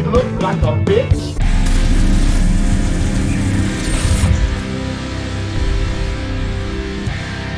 look like a bitch.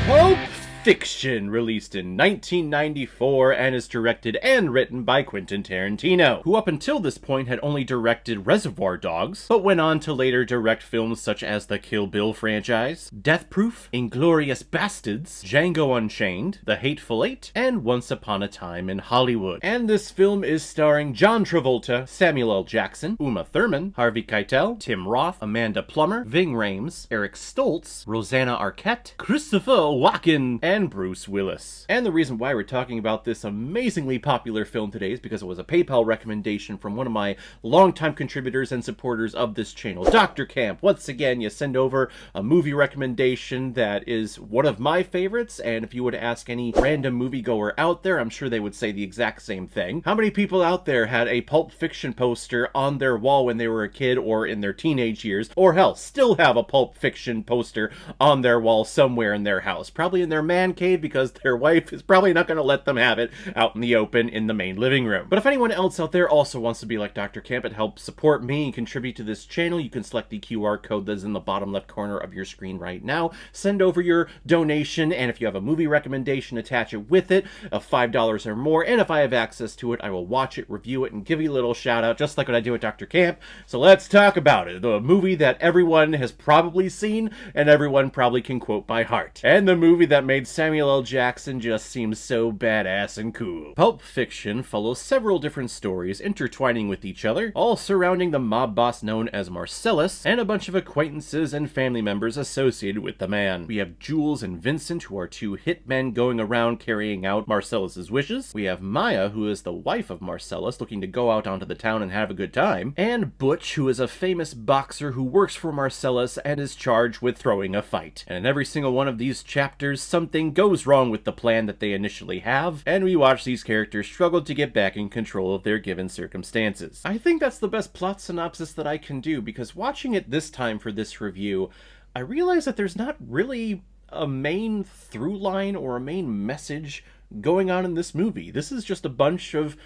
Pulp Fiction, released in 1994 and is directed and written by Quentin Tarantino, who up until this point had only directed Reservoir Dogs, but went on to later direct films such as the Kill Bill franchise, Death Proof, Inglourious Bastards, Django Unchained, The Hateful Eight, and Once Upon a Time in Hollywood. And this film is starring John Travolta, Samuel L. Jackson, Uma Thurman, Harvey Keitel, Tim Roth, Amanda Plummer, Ving Rhames, Eric Stoltz, Rosanna Arquette, Christopher Walken, and Bruce Willis. And the reason why we're talking about this amazingly popular film today is because it was a PayPal recommendation from one of my longtime contributors and supporters of this channel, Dr. Camp. Once again, you send over a movie recommendation that is one of my favorites, and if you were to ask any random moviegoer out there, I'm sure they would say the exact same thing. How many people out there had a Pulp Fiction poster on their wall when they were a kid or in their teenage years, or hell, still have a Pulp Fiction poster on their wall somewhere in their house? Probably in their man cave, because their wife is probably not going to let them have it out in the open in the main living room. But if anyone else out there also wants to be like Dr. Camp and help support me and contribute to this channel, you can select the QR code that's in the bottom left corner of your screen right now. Send over your donation, and if you have a movie recommendation, attach it with it of $5 or more, and if I have access to it, I will watch it, review it, and give you a little shout out, just like what I do with Dr. Camp. So let's talk about it. The movie that everyone has probably seen and everyone probably can quote by heart. And the movie that made Samuel L. Jackson just seems so badass and cool. Pulp Fiction follows several different stories intertwining with each other, all surrounding the mob boss known as Marcellus, and a bunch of acquaintances and family members associated with the man. We have Jules and Vincent, who are two hitmen going around carrying out Marcellus's wishes. We have Maya, who is the wife of Marcellus, looking to go out onto the town and have a good time. And Butch, who is a famous boxer who works for Marcellus and is charged with throwing a fight. And in every single one of these chapters, something goes wrong with the plan that they initially have, and we watch these characters struggle to get back in control of their given circumstances. I think that's the best plot synopsis that I can do, because watching it this time for this review, I realized that there's not really a main through line or a main message going on in this movie. This is just a bunch of,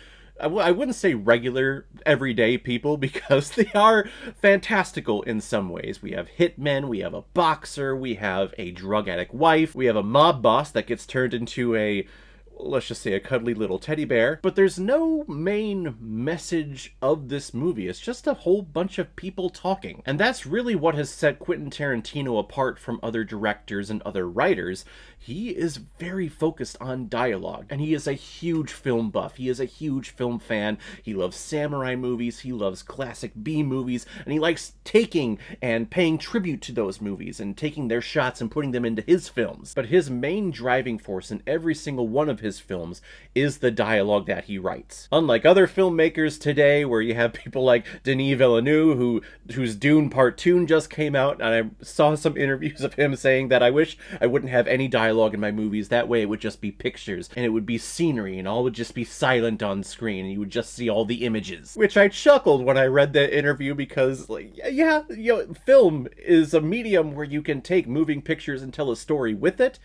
I wouldn't say regular, everyday people, because they are fantastical in some ways. We have hitmen, we have a boxer, we have a drug addict wife, we have a mob boss that gets turned into a, let's just say, a cuddly little teddy bear. But there's no main message of this movie. It's just a whole bunch of people talking. And that's really what has set Quentin Tarantino apart from other directors and other writers. He is very focused on dialogue, and he is a huge film buff. He is a huge film fan. He loves samurai movies, he loves classic B movies, and he likes taking and paying tribute to those movies and taking their shots and putting them into his films. But his main driving force in every single one of his films is the dialogue that he writes. Unlike other filmmakers today, where you have people like Denis Villeneuve, whose Dune Part 2 just came out, and I saw some interviews of him saying that I wish I wouldn't have any dialogue in my movies. That way it would just be pictures, and it would be scenery, and all would just be silent on screen, and you would just see all the images. Which I chuckled when I read that interview, because, like, yeah, you know, film is a medium where you can take moving pictures and tell a story with it.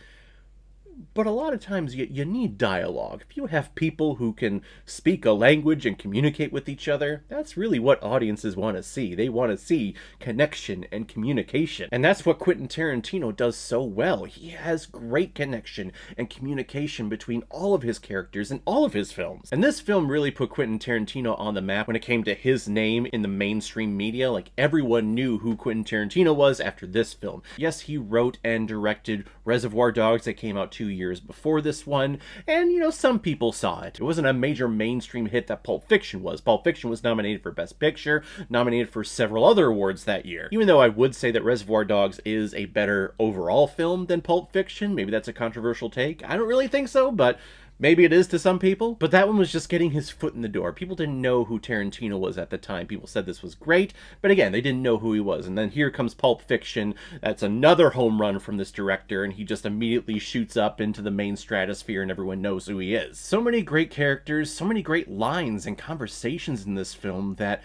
But a lot of times you need dialogue. If you have people who can speak a language and communicate with each other, that's really what audiences want to see. They want to see connection and communication. And that's what Quentin Tarantino does so well. He has great connection and communication between all of his characters in all of his films. And this film really put Quentin Tarantino on the map when it came to his name in the mainstream media. Like, everyone knew who Quentin Tarantino was after this film. Yes, he wrote and directed Reservoir Dogs that came out 2 years before this one, and, you know, some people saw it. It wasn't a major mainstream hit that Pulp Fiction was. Pulp Fiction was nominated for Best Picture, nominated for several other awards that year. Even though I would say that Reservoir Dogs is a better overall film than Pulp Fiction, maybe that's a controversial take. I don't really think so, but maybe it is to some people, but that one was just getting his foot in the door. People didn't know who Tarantino was at the time. People said this was great, but again, they didn't know who he was. And then here comes Pulp Fiction. That's another home run from this director, and he just immediately shoots up into the main stratosphere, and everyone knows who he is. So many great characters, so many great lines and conversations in this film that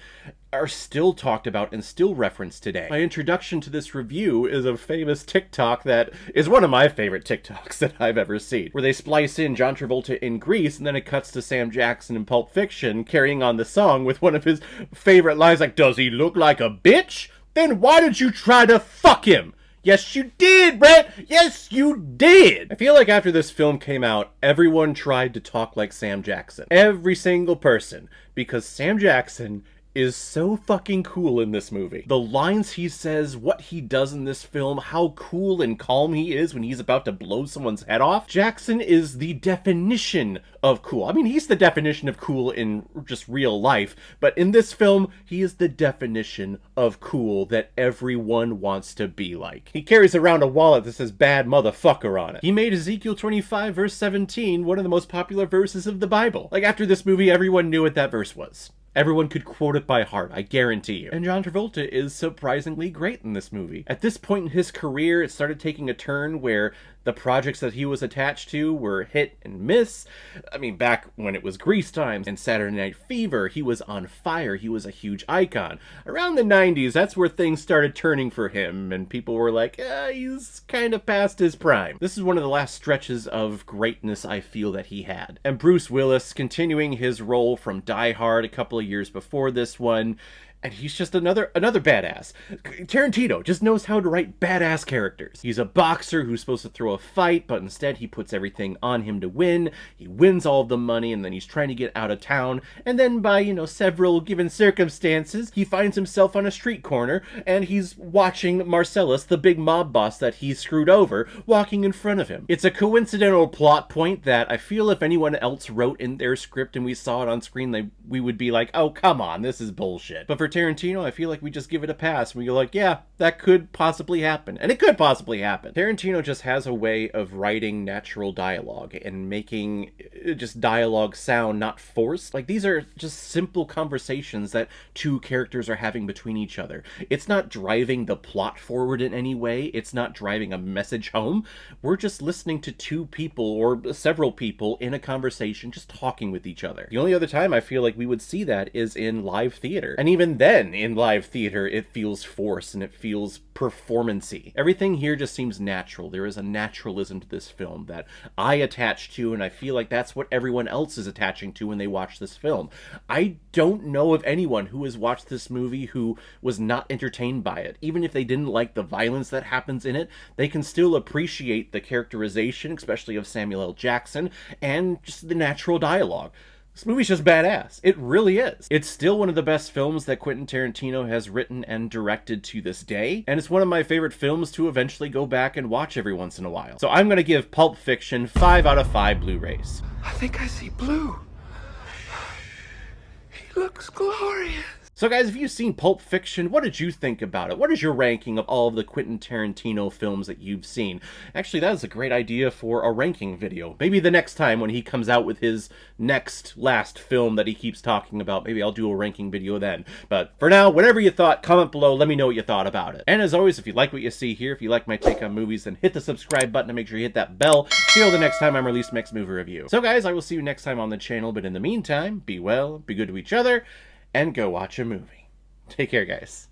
are still talked about and still referenced today. My introduction to this review is a famous TikTok that is one of my favorite TikToks that I've ever seen, where they splice in John Travolta Travolta in Grease, and then it cuts to Sam Jackson in Pulp Fiction carrying on the song with one of his favorite lines like, "Does he look like a bitch? Then why did you try to fuck him?" Yes, you did, Brett! Yes, you did! I feel like after this film came out, everyone tried to talk like Sam Jackson. Every single person. Because Sam Jackson is so fucking cool in this movie. The lines he says, what he does in this film, how cool and calm he is when he's about to blow someone's head off. Jackson is the definition of cool. I mean, he's the definition of cool in just real life, but in this film, he is the definition of cool that everyone wants to be like. He carries around a wallet that says "bad motherfucker" on it. He made Ezekiel 25 verse 17 one of the most popular verses of the Bible. Like, after this movie, everyone knew what that verse was. Everyone could quote it by heart, I guarantee you. And John Travolta is surprisingly great in this movie. At this point in his career, it started taking a turn where the projects that he was attached to were hit and miss. I mean, back when it was Grease Times and Saturday Night Fever, he was on fire. He was a huge icon. Around the 90s, that's where things started turning for him, and people were like, he's kind of past his prime. This is one of the last stretches of greatness I feel that he had. And Bruce Willis, continuing his role from Die Hard a couple of years before this one, and he's just another badass. Tarantino just knows how to write badass characters. He's a boxer who's supposed to throw a fight, but instead he puts everything on him to win. He wins all of the money, and then he's trying to get out of town. And then by, several given circumstances, he finds himself on a street corner, and he's watching Marcellus, the big mob boss that he screwed over, walking in front of him. It's a coincidental plot point that I feel if anyone else wrote in their script and we saw it on screen, we would be like, oh, come on, this is bullshit. But for Tarantino, I feel like we just give it a pass. We go like, yeah, that could possibly happen. And it could possibly happen. Tarantino just has a way of writing natural dialogue and making just dialogue sound not forced. Like, these are just simple conversations that two characters are having between each other. It's not driving the plot forward in any way. It's not driving a message home. We're just listening to two people or several people in a conversation just talking with each other. The only other time I feel like we would see that is in live theater. And even then, in live theater, it feels forced and it feels performancy. Everything here just seems natural. There is a naturalism to this film that I attach to, and I feel like that's what everyone else is attaching to when they watch this film. I don't know of anyone who has watched this movie who was not entertained by it. Even if they didn't like the violence that happens in it, they can still appreciate the characterization, especially of Samuel L. Jackson, and just the natural dialogue. This movie's just badass. It really is. It's still one of the best films that Quentin Tarantino has written and directed to this day, and it's one of my favorite films to eventually go back and watch every once in a while. So I'm gonna give Pulp Fiction 5 out of 5 Blu-rays. I think I see blue. He looks glorious. So guys, if you've seen Pulp Fiction, what did you think about it? What is your ranking of all of the Quentin Tarantino films that you've seen? Actually, that is a great idea for a ranking video. Maybe the next time when he comes out with his last film that he keeps talking about, maybe I'll do a ranking video then. But for now, whatever you thought, comment below, let me know what you thought about it. And as always, if you like what you see here, if you like my take on movies, then hit the subscribe button and make sure you hit that bell. See you the next time I'm released next movie review. So guys, I will see you next time on the channel, but in the meantime, be well, be good to each other, and go watch a movie. Take care, guys.